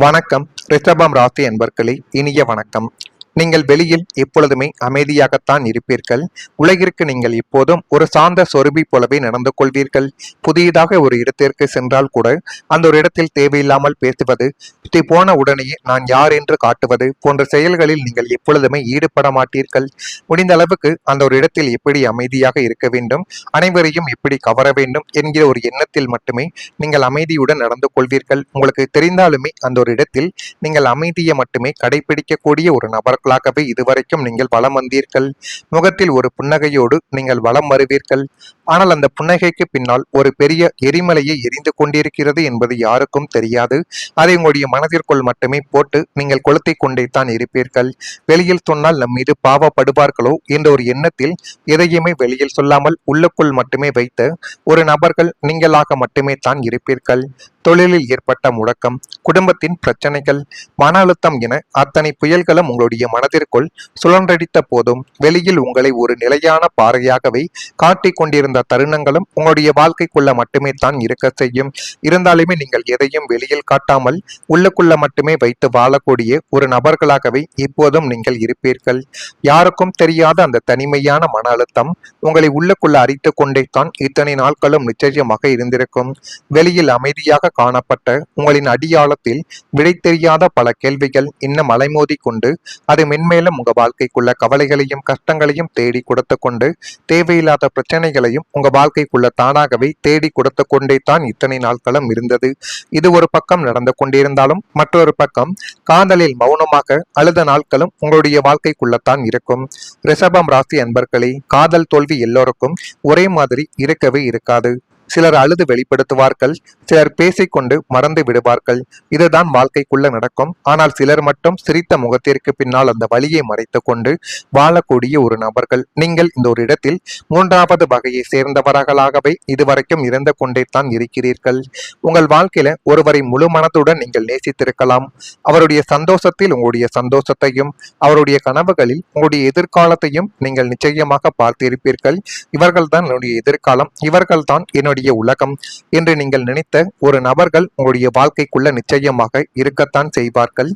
வணக்கம். ரிஷபம் ராசி அன்பர்களே, இனிய வணக்கம். நீங்கள் வெளியில் எப்பொழுதுமே அமைதியாகத்தான் இருப்பீர்கள். உலகிற்கு நீங்கள் எப்போதும் ஒரு சார்ந்த சொருபி போலவே நடந்து கொள்வீர்கள். புதியதாக ஒரு இடத்திற்கு சென்றால் கூட அந்த ஒரு இடத்தில் தேவையில்லாமல் பேசுவது, போன உடனேயே நான் யார் என்று காட்டுவது போன்ற செயல்களில் நீங்கள் எப்பொழுதுமே ஈடுபட மாட்டீர்கள். முடிந்த அளவுக்கு அந்த ஒரு இடத்தில் எப்படி அமைதியாக இருக்க வேண்டும், அனைவரையும் எப்படி கவர வேண்டும் என்கிற ஒரு எண்ணத்தில் மட்டுமே நீங்கள் அமைதியுடன் நடந்து கொள்வீர்கள். உங்களுக்கு தெரிந்தாலுமே அந்த ஒரு இடத்தில் நீங்கள் அமைதியை மட்டுமே கடைபிடிக்கக்கூடிய ஒரு நபர்களாகவே இதுவரைக்கும் நீங்கள் வலம் வந்தீர்கள். முகத்தில் ஒரு புன்னகையோடு நீங்கள் வலம் வருவீர்கள். ஆனால் அந்த புன்னகைக்கு பின்னால் ஒரு பெரிய எரிமலையை எரிந்து கொண்டிருக்கிறது என்பது யாருக்கும் தெரியாது. அதை உங்களுடைய மனதிற்குள் மட்டுமே போட்டு நீங்கள் கொளுத்தி கொண்டே தான் இருப்பீர்கள். வெளியில் சொன்னால் நம் மீது பாவப்படுவார்களோ என்ற ஒரு எண்ணத்தில் எதையுமே வெளியில் சொல்லாமல் உள்ளுக்குள் மட்டுமே வைத்த ஒரு நபர்கள் நீங்களாக மட்டுமே தான் இருப்பீர்கள். தொழிலில் ஏற்பட்ட முடக்கம், குடும்பத்தின் பிரச்சனைகள், மன அழுத்தம் என அத்தனை புயல்களும் உங்களுடைய மனதிற்குள் சுழன்றடித்த போதும் வெளியில் உங்களை ஒரு நிலையான பாறையாகவே காட்டிக் கொண்டிருந்த தருணங்களும் உங்களுடைய வாழ்க்கைக்குள்ள மட்டுமே தான் இருக்க செய்யும். இருந்தாலுமே நீங்கள் எதையும் வெளியில் காட்டாமல் உள்ளுக்குள்ள மட்டுமே வைத்து வாழக்கூடிய ஒரு நபர்களாகவே இப்போதும் நீங்கள் இருப்பீர்கள். யாருக்கும் தெரியாத அந்த தனிமையான மன அழுத்தம் உங்களை உள்ளுக்குள்ள அரித்து கொண்டே தான் இத்தனை நாட்களும் நிச்சயமாக இருந்திருக்கும். வெளியில் அமைதியாக காணப்பட்ட உங்களின் அடியாளத்தில் விடை தெரியாத பல கேள்விகள் இன்னும் அலைமோதி கொண்டு அது மென்மேலும் உங்க வாழ்க்கைக்குள்ள கவலைகளையும் கஷ்டங்களையும் தேடி கொடுத்து கொண்டு தேவையில்லாத பிரச்சனைகளையும் உங்க வாழ்க்கைக்குள்ள தானாகவே தேடி கொடுத்து கொண்டே தான் இத்தனை நாட்களும் இருந்தது. இது ஒரு பக்கம் நடந்து கொண்டிருந்தாலும் மற்றொரு பக்கம் காதலில் மௌனமாக அழுத நாட்களும் உங்களுடைய வாழ்க்கைக்குள்ளத்தான் இருக்கும். ரிஷபம் ராசி அன்பர்களே, காதல் தோல்வி எல்லோருக்கும் ஒரே மாதிரி இருக்கவே இருக்காது. சிலர் அழுது வெளிப்படுத்துவார்கள், சிலர் பேசிக்கொண்டு மறந்து விடுவார்கள். இதுதான் வாழ்க்கைக்குள்ள நடக்கும். ஆனால் சிலர் மட்டும் சிரித்த முகத்திற்கு பின்னால் அந்த வலியை மறைத்து கொண்டு வாழக்கூடிய ஒரு நபர்கள். நீங்கள் இந்த ஒரு இடத்தில் மூன்றாவது வகையை சேர்ந்தவர்களாகவே இதுவரைக்கும் இருந்து கொண்டே தான் இருக்கிறீர்கள். உங்கள் வாழ்க்கையில ஒருவரை முழு மனதுடன் நீங்கள் நேசித்திருக்கலாம். அவருடைய சந்தோஷத்தில் உங்களுடைய சந்தோஷத்தையும், அவருடைய கனவுகளில் உங்களுடைய எதிர்காலத்தையும் நீங்கள் நிச்சயமாக பார்த்திருப்பீர்கள். இவர்கள்தான் என்னுடைய எதிர்காலம், இவர்கள்தான் என்னுடைய உலகம் என்று நீங்கள் நினைத்த ஒரு நபர்கள் உங்களுடைய வாழ்க்கைக்குள்ள நிச்சயமாக இருக்கத்தான் செய்வார்கள்.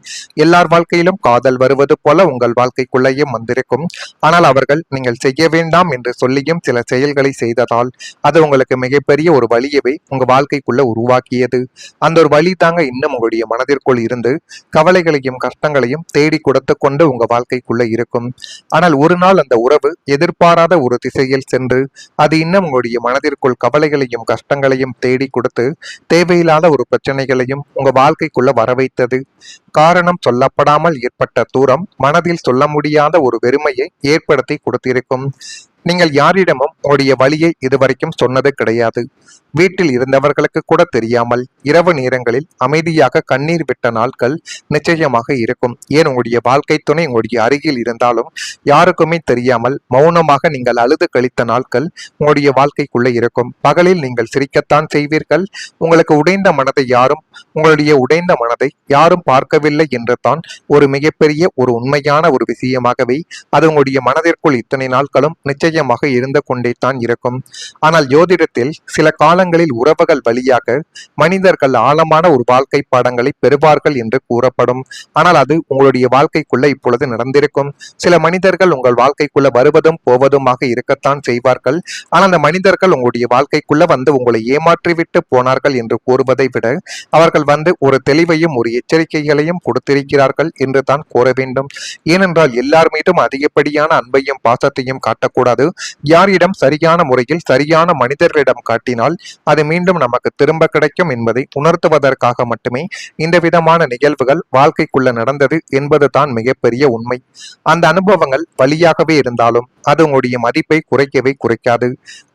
எல்லார் வாழ்க்கையிலும் காதல் வருவது போல உங்கள் வாழ்க்கைக்குள்ளேயும் வந்திருக்கும். ஆனால் அவர்கள் நீங்கள் செய்ய வேண்டாம் என்று சொல்லியும் சில செயல்களை செய்ததால் அது உங்களுக்கு மிகப்பெரிய ஒரு வலியவை உங்க வாழ்க்கைக்குள்ள உருவாக்கியது. அந்த ஒரு வலி தாங்க இன்னும் உங்களுடைய மனதிற்குள் இருந்து கவலைகளையும் கஷ்டங்களையும் தேடி கொடுத்து கொண்டு உங்க வாழ்க்கைக்குள்ள இருக்கும். ஆனால் ஒரு நாள் அந்த உறவு எதிர்பாராத ஒரு திசையில் சென்று அது இன்னும் உங்களுடைய மனதிற்குள் கவலைகளையும் கஷ்டங்களையும் தேடி கொடுத்து தேவையில்லாத ஒரு பிரச்சனைகளையும் உங்க வாழ்க்கைக்குள்ள வர வைத்தது. காரணம் சொல்லப்படாமல் ஏற்பட்ட தூரம் மனதில் சொல்ல முடியாத ஒரு வெறுமையை ஏற்படுத்தி கொடுத்திருக்கும். நீங்கள் யாரிடமும் உங்களுடைய வழியை இதுவரைக்கும் சொன்னது கிடையாது. வீட்டில் இருந்தவர்களுக்கு கூட தெரியாமல் இரவு நேரங்களில் அமைதியாக கண்ணீர் விட்ட நாட்கள் நிச்சயமாக இருக்கும். ஏன் உங்களுடைய வாழ்க்கை துணை உங்களுடைய அருகில் இருந்தாலும் யாருக்குமே தெரியாமல் மௌனமாக நீங்கள் அழுது கழித்த நாட்கள் உங்களுடைய வாழ்க்கைக்குள்ளே இருக்கும். பகலில் நீங்கள் சிரிக்கத்தான் செய்வீர்கள். உங்களுக்கு உடைந்த மனதை யாரும் உங்களுடைய உடைந்த மனதை யாரும் பார்க்கவில்லை என்று தான் ஒரு மிகப்பெரிய ஒரு உண்மையான ஒரு விஷயமாகவே அது உங்களுடைய மனதிற்குள் இத்தனை நாட்களும் நிச்சயமாக இருந்து கொண்டே தான் இருக்கும். ஆனால் ஜோதிடத்தில் சில காலங்களில் உறவுகள் வழியாக மனிதர்கள் ஆழமான ஒரு வாழ்க்கை பாடங்களை பெறுவார்கள் என்று கூறப்படும். ஆனால் அது உங்களுடைய வாழ்க்கைக்குள்ள இப்பொழுது நடந்திருக்கும். சில மனிதர்கள் உங்கள் வாழ்க்கைக்குள்ள வருவதும் போவதுமாக இருக்கத்தான் செய்வார்கள். ஆனால் அந்த மனிதர்கள் உங்களுடைய வாழ்க்கைக்குள்ள வந்து உங்களை ஏமாற்றிவிட்டு போனார்கள் என்று கூறுவதை விட அவர்கள் வந்து ஒரு தெளிவையும் ஒரு எச்சரிக்கைகளையும் கொடுத்திருக்கிறார்கள் என்று தான் கூற வேண்டும். ஏனென்றால் எல்லார் மீதும் அதிகப்படியான அன்பையும் பாசத்தையும் காட்டக்கூடாது. யாரிடம் சரியான முறையில் சரியான மனிதர்களிடம் காட்டினால் அது மீண்டும் நமக்கு திரும்ப கிடைக்கும் என்பதை உணர்த்துவதற்காக மட்டுமே இந்த விதமான நிகழ்வுகள் வாழ்க்கைக்குள்ள நடந்தது என்பது தான் மிகப்பெரிய உண்மை. அந்த அனுபவங்கள் வழியாகவே இருந்தாலும் அது உங்களுடைய மதிப்பை குறைக்கவே குறைக்காது.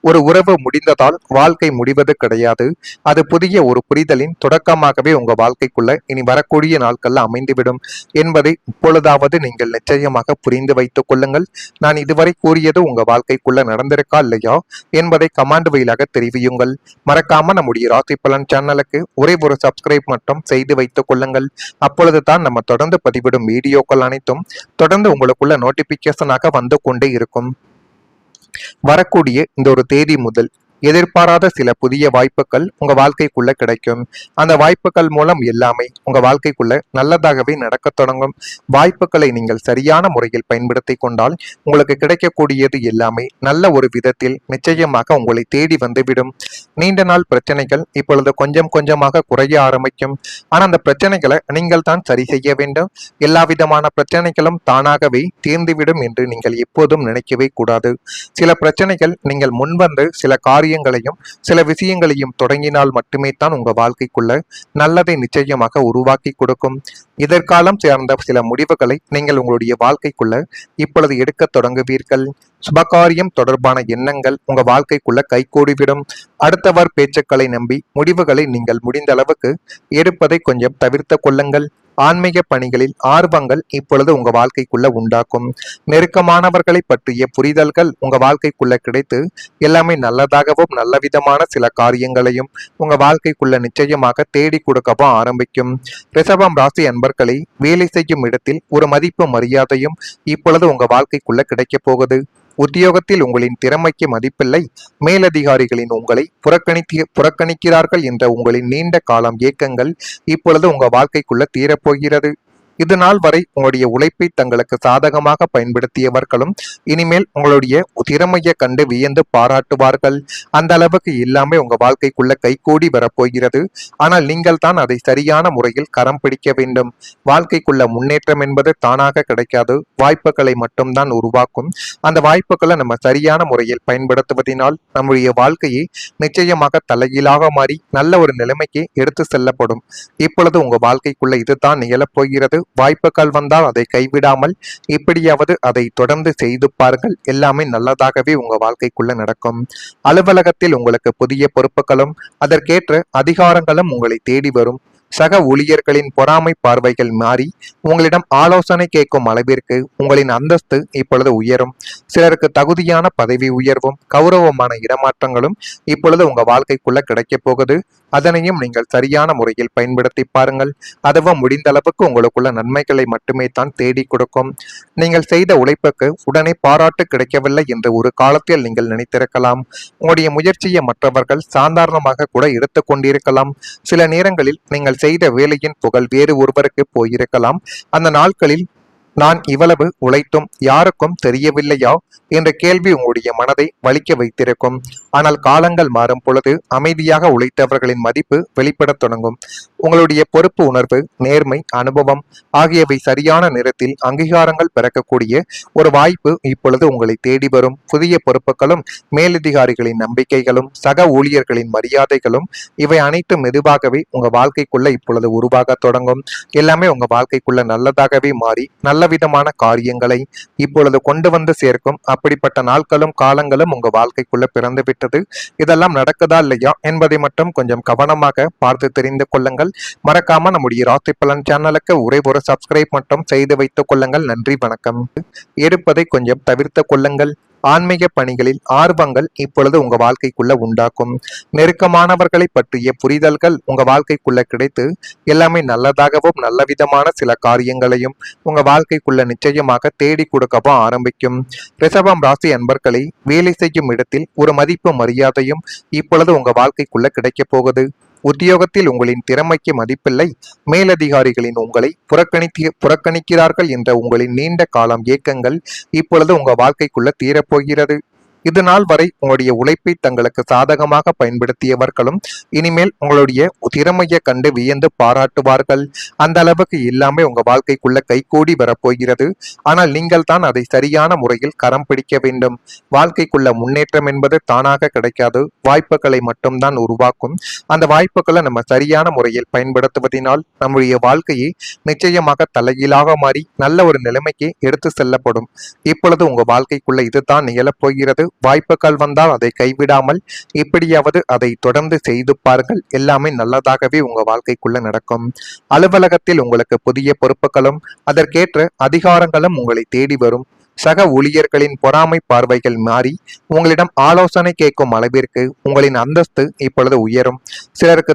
ஒரு உறவு முடிந்ததால் வாழ்க்கை முடிவது கிடையாது. அது புதிய ஒரு புரிதலின் தொடக்கமாகவே உங்க வாழ்க்கைக்குள்ள இனி வரக்கூடிய நாட்கள்ல அமைந்துவிடும் என்பதை இப்பொழுதாவது நீங்கள் நிச்சயமாக புரிந்து வைத்துக் கொள்ளுங்கள். நான் இதுவரை கூறியது உங்க வாழ்க்கைக்குள்ள நடந்திருக்கா இல்லையா என்பதை கமெண்ட் வழியாக தெரிவியுங்கள். மறக்காம நம்முடைய ராசி பலன் சேனலுக்கு ஒரே ஒரு சப்ஸ்கிரைப் மட்டும் செய்து வைத்துக் கொள்ளுங்கள். அப்பொழுது தான் நம்ம தொடர்ந்து பதிவிடும் வீடியோக்கள் அனைத்தும் தொடர்ந்து உங்களுக்குள்ள நோட்டிபிகேஷனாக வந்து கொண்டே இருக்கும். வரக்கூடிய இந்த ஒரு தேதி முதல் எதிர்பாராத சில புதிய வாய்ப்புகள் உங்க வாழ்க்கைக்குள்ள கிடைக்கும். அந்த வாய்ப்புகள் மூலம் எல்லாமே உங்க வாழ்க்கைக்குள்ள நல்லதாகவே நடக்க தொடங்கும். வாய்ப்புகளை நீங்கள் சரியான முறையில் பயன்படுத்தி கொண்டால் உங்களுக்கு கிடைக்கக்கூடியது எல்லாமே நல்ல ஒரு விதத்தில் நிச்சயமாக உங்களை தேடி வந்துவிடும். நீண்ட நாள் பிரச்சனைகள் இப்பொழுது கொஞ்சம் கொஞ்சமாக குறைய ஆரம்பிக்கும். ஆனா அந்த பிரச்சனைகளை நீங்கள் தான் சரி செய்ய வேண்டும். எல்லா விதமான பிரச்சனைகளும் தானாகவே தீர்ந்துவிடும் என்று நீங்கள் எப்போதும் நினைக்கவே கூடாது. சில பிரச்சனைகள் நீங்கள் முன்வந்து சில காரியங்களையும் சில விஷயங்களையும் தொடங்கினால் மட்டுமே தான் உங்க வாழ்க்கைக்குள்ள நல்லதை நிச்சயமாக உருவாக்கி கொடுக்கும். எதிர்காலம் சார்ந்த சில முடிவுகளை நீங்கள் உங்களுடைய வாழ்க்கைக்குள்ள இப்பொழுது எடுக்க தொடங்குவீர்கள். சுபகாரியம் தொடர்பான எண்ணங்கள் உங்க வாழ்க்கைக்குள்ள கைகூடிவிடும். அடுத்தவர் பேச்சுக்களை நம்பி முடிவுகளை நீங்கள் முடிந்த அளவுக்கு எடுப்பதை கொஞ்சம் தவிர்த்து கொள்ளுங்கள். ஆன்மீக பணிகளில் ஆர்வங்கள் இப்பொழுது உங்க வாழ்க்கைக்குள்ள உண்டாக்கும். நெருக்கமானவர்களை பற்றிய புரிதல்கள் உங்க வாழ்க்கைக்குள்ள கிடைத்து எல்லாமே நல்லதாகவும் நல்ல விதமான சில காரியங்களையும் உங்க வாழ்க்கைக்குள்ள நிச்சயமாக தேடி கொடுக்கவும் ஆரம்பிக்கும். ரிஷபம் ராசி அன்பர்களை வேலை செய்யும் இடத்தில் ஒரு மதிப்பு மரியாதையும் இப்பொழுது உங்க வாழ்க்கைக்குள்ள கிடைக்க போகுது. உத்தியோகத்தில் உங்களின் திறமைக்கு மதிப்பில்லை. மேலதிகாரிகளின் உங்களை புறக்கணிக்கிறார்கள் என்ற உங்களின் நீண்ட காலம் ஏக்கங்கள் இப்பொழுது உங்க வாழ்க்கைக்குள்ள தீரப்போகிறது. இது நாள் வரை உங்களுடைய உழைப்பை தங்களுக்கு சாதகமாக பயன்படுத்தியவர்களும் இனிமேல் உங்களுடைய திறமையை கண்டு வியந்து பாராட்டுவார்கள். அந்த அளவுக்கு எல்லாமே உங்க வாழ்க்கைக்குள்ள கைகூடி வரப்போகிறது. ஆனால் நீங்கள் தான் அதை சரியான முறையில் கரம் பிடிக்க வேண்டும். வாழ்க்கைக்குள்ள முன்னேற்றம் என்பது தானாக கிடைக்காது. வாய்ப்புகளை மட்டும்தான் உருவாக்கும். அந்த வாய்ப்புகளை நம்ம சரியான முறையில் பயன்படுத்துவதனால் நம்முடைய வாழ்க்கையை நிச்சயமாக தலைகீழாக மாறி நல்ல ஒரு நிலைமைக்கு எடுத்து செல்லப்படும். இப்பொழுது உங்க வாழ்க்கைக்குள்ள இதுதான் நிகழப்போகிறது. வாய்ப்புகள் வந்தால் அதை கைவிடாமல் இப்படியாவது அதை தொடர்ந்து செய்து பாருங்கள். எல்லாமே நல்லதாகவே உங்க வாழ்க்கைக்குள்ள நடக்கும். அலுவலகத்தில் உங்களுக்கு புதிய பொறுப்புகளும் அதற்கேற்ற அதிகாரங்களும் உங்களை தேடி வரும். சக ஊழியர்களின் பொறாமை பார்வைகள் மாறி உங்களிடம் ஆலோசனை கேட்கும் அளவிற்கு உங்களின் அந்தஸ்து இப்பொழுது உயரும். சிலருக்கு தகுதியான பதவி உயர்வும் கௌரவமான இடமாற்றங்களும் இப்பொழுது உங்க வாழ்க்கைக்குள்ள கிடைக்க போகுது. அதனையும் நீங்கள் சரியான முறையில் பயன்படுத்தி பாருங்கள். அதுவும் முடிந்த அளவுக்கு உங்களுக்குள்ள நன்மைகளை மட்டுமே தான் தேடி கொடுக்கும். நீங்கள் செய்த உழைப்புக்கு உடனே பாராட்டு கிடைக்கவில்லை என்று ஒரு காலத்தில் நீங்கள் நினைத்திருக்கலாம். உங்களுடைய முயற்சியை மற்றவர்கள் சாதாரணமாக கூட எடுத்துக்கொண்டிருக்கலாம். சில நேரங்களில் நீங்கள் செய்த வேலையின் புகழ் வேறு ஒருவருக்கு போயிருக்கலாம். அந்த நாட்களில் நான் இவ்வளவு உழைத்தும் யாருக்கும் தெரியவில்லையா என்ற கேள்வி உங்களுடைய மனதை வலிக்க வைத்திருக்கும். ஆனால் காலங்கள் மாறும் பொழுது அமைதியாக உழைத்தவர்களின் மதிப்பு வெளிப்படத் தொடங்கும். உங்களுடைய பொறுப்பு உணர்வு, நேர்மை, அனுபவம் ஆகியவை சரியான நேரத்தில் அங்கீகாரங்கள் பிறக்கக்கூடிய ஒரு வாய்ப்பு இப்பொழுது உங்களை தேடி வரும். புதிய பொறுப்புகளும் மேலதிகாரிகளின் நம்பிக்கைகளும் சக ஊழியர்களின் மரியாதைகளும் இவை அனைத்தும் மெதுவாகவே உங்க வாழ்க்கைக்குள்ள இப்பொழுது உருவாக தொடங்கும். எல்லாமே உங்க வாழ்க்கைக்குள்ள நல்லதாகவே மாறி நல்ல விதமான காரியங்களை இப்பொழுது கொண்டு வந்து சேர்க்கும். அப்படிப்பட்ட நாட்களும் காலங்களும் உங்க வாழ்க்கைக்குள்ள பிறந்து விட்டது. இதெல்லாம் நடக்குதா இல்லையா என்பதை மட்டும் கொஞ்சம் கவனமாக பார்த்து தெரிந்து கொள்ளுங்கள். மறக்காம நம்முடைய ராசி பலன் சேனலுக்கு ஒரே ஒரு சப்ஸ்கிரைப் மட்டும் செய்து வைத்துக் கொள்ளுங்கள். நன்றி, வணக்கம். எடுப்பதை கொஞ்சம் தவிர்த்து கொள்ளுங்கள். ஆன்மீக பணிகளில் ஆர்வங்கள் இப்பொழுது உங்க வாழ்க்கைக்குள்ள உண்டாக்கும். நெருக்கமானவர்களை பற்றிய புரிதல்கள் உங்க வாழ்க்கைக்குள்ள கிடைத்து எல்லாமே நல்லதாகவும் நல்ல விதமான சில காரியங்களையும் உங்க வாழ்க்கைக்குள்ள நிச்சயமாக தேடி கொடுக்கவும் ஆரம்பிக்கும். ரிஷபம் ராசி அன்பர்களை வேலை செய்யும் இடத்தில் ஒரு மதிப்பு மரியாதையும் இப்பொழுது உங்க வாழ்க்கைக்குள்ள கிடைக்க போகுது. உத்தியோகத்தில் உங்களின் திறமைக்கு மதிப்பில்லை. மேலதிகாரிகளின் உங்களை புறக்கணிக்கிறார்கள் என்ற உங்களின் நீண்ட காலம் ஏக்கங்கள் இப்பொழுது உங்க வாழ்க்கைக்குள்ள தீரப்போகிறது. இது நாள் வரை உங்களுடைய உழைப்பை தங்களுக்கு சாதகமாக பயன்படுத்தியவர்களும் இனிமேல் உங்களுடைய திறமையை கண்டு வியந்து பாராட்டுவார்கள். அந்த அளவுக்கு எல்லாமே உங்க வாழ்க்கைக்குள்ள கைகூடி வரப்போகிறது. ஆனால் நீங்கள் தான் அதை சரியான முறையில் கரம் பிடிக்க வேண்டும். வாழ்க்கைக்குள்ள முன்னேற்றம் என்பது தானாக கிடைக்காது. வாய்ப்புகளை மட்டும்தான் உருவாக்கும். அந்த வாய்ப்புகளை நம்ம சரியான முறையில் பயன்படுத்துவதனால் நம்முடைய வாழ்க்கையை நிச்சயமாக தலைகீழாக மாறி நல்ல ஒரு நிலைமைக்கு எடுத்து செல்லப்படும். இப்பொழுது உங்க வாழ்க்கைக்குள்ள இதுதான் நிகழப்போகிறது. வாய்ப்புகள் வந்தால் அதை கைவிடாமல் இப்படியாவது அதை தொடர்ந்து செய்து பாருங்கள். எல்லாமே நல்லதாகவே உங்க வாழ்க்கைக்குள்ள நடக்கும். அலுவலகத்தில் உங்களுக்கு புதிய பொறுப்புகளும் அதற்கேற்ற அதிகாரங்களும் உங்களை தேடி வரும். சக ஊழியர்களின் பொறாமை பார்வைகள் மாறி உங்களிடம் ஆலோசனை கேட்கும் அளவிற்கு உங்களின் அந்தஸ்து இப்பொழுது உயரும். சிலருக்கு